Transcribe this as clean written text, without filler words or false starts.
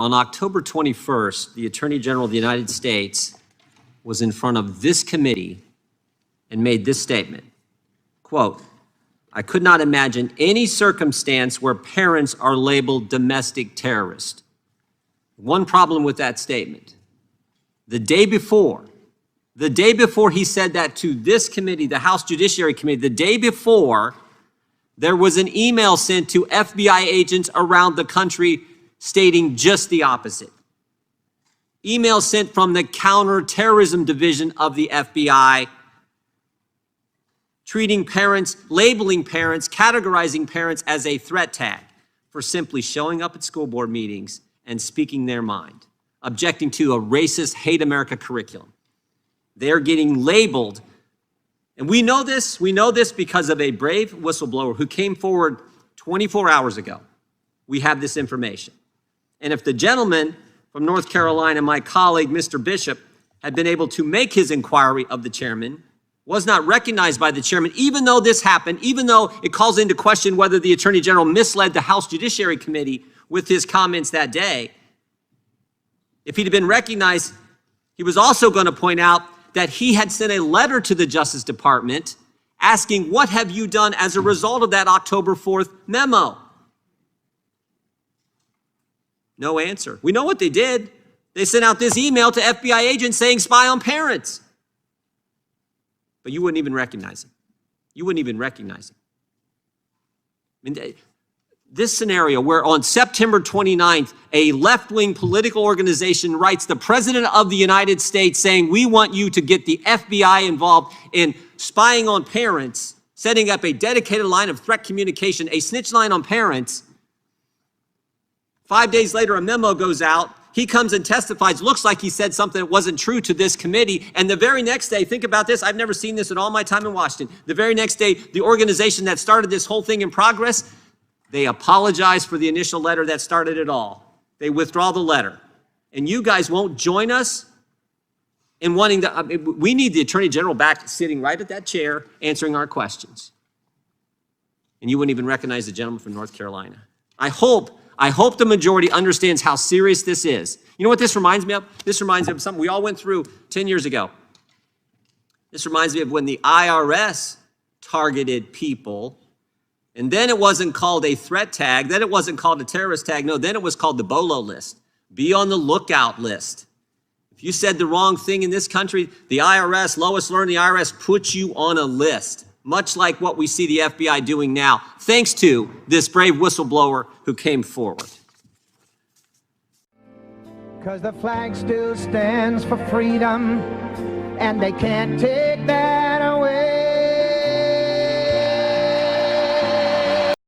On October 21st, the Attorney General of the United States was in front of this committee and made this statement, quote, "I could not imagine any circumstance where parents are labeled domestic terrorists." One problem with that statement. The day before he said that to this committee, the House Judiciary Committee, the day before, there was an email sent to FBI agents around the country stating just the opposite. Email sent from the Counterterrorism Division of the FBI, treating parents, labeling parents, categorizing parents as a threat tag for simply showing up at school board meetings and speaking their mind, objecting to a racist, hate America curriculum. They're getting labeled. And we know this because of a brave whistleblower who came forward 24 hours ago. We have this information. And if the gentleman from North Carolina, my colleague, Mr. Bishop, had been able to make his inquiry of the chairman, was not recognized by the chairman, even though this happened, even though it calls into question whether the Attorney General misled the House Judiciary Committee with his comments that day. If he'd have been recognized, he was also going to point out that he had sent a letter to the Justice Department asking, what have you done as a result of that October 4th memo? No answer. We know what they did. They sent out this email to FBI agents saying spy on parents. But you wouldn't even recognize him. You wouldn't even recognize him. I mean, this scenario where on September 29th, a left-wing political organization writes the President of the United States saying, we want you to get the FBI involved in spying on parents, setting up a dedicated line of threat communication, a snitch line on parents. 5 days later, a memo goes out. He comes and testifies, looks like he said something that wasn't true to this committee. And the very next day, think about this, I've never seen this in all my time in Washington. The very next day, the organization that started this whole thing in progress, they apologize for the initial letter that started it all. They withdraw the letter. And you guys won't join us in wanting to, we need the Attorney General back sitting right at that chair, answering our questions. And you wouldn't even recognize the gentleman from North Carolina. I hope the majority understands how serious this is. You know what this reminds me of? This reminds me of something we all went through 10 years ago. This reminds me of when the IRS targeted people, and then it wasn't called a threat tag, then it wasn't called a terrorist tag, no, then it was called the BOLO list, be on the lookout list. If you said the wrong thing in this country, the IRS, Lois Lerner, the IRS puts you on a list, much like what we see the FBI doing now, thanks to this brave whistleblower who came forward. Because the flag still stands for freedom, and they can't take that